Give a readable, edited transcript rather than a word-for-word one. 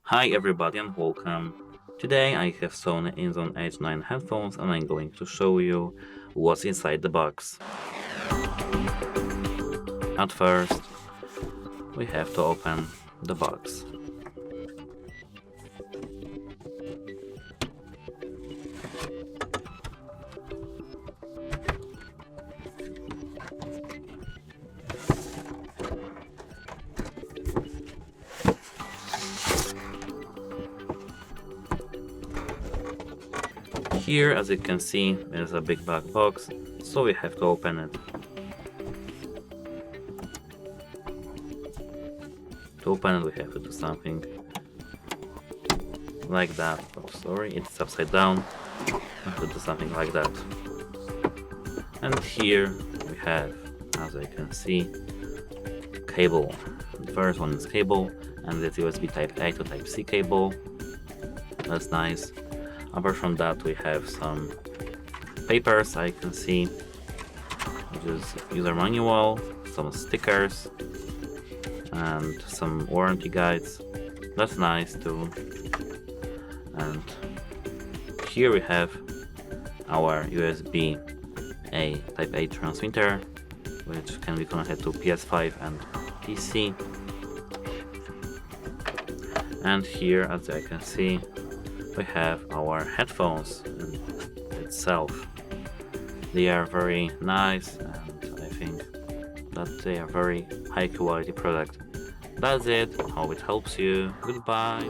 Hi everybody and welcome. Today I have SONY INZONE H9 headphones and I'm going to show you what's inside the box. At first, we have to open the box. Here, as you can see, there's a big black box, so we have to open it. To open it, we have to do something like that. Oh, sorry, it's upside down. We have to do something like that. And here we have, as I can see, cable. The first one is cable, and it's USB Type A to Type C cable. That's nice. Apart from that, we have some papers I can see, which is user manual, some stickers, and some warranty guides. That's nice too. And here we have our USB A Type A transmitter, which can be connected to PS5 and PC. And here, as I can see, we have our headphones itself. They are very nice and I think that they are very high quality product. That's it. Hope it helps you. Goodbye.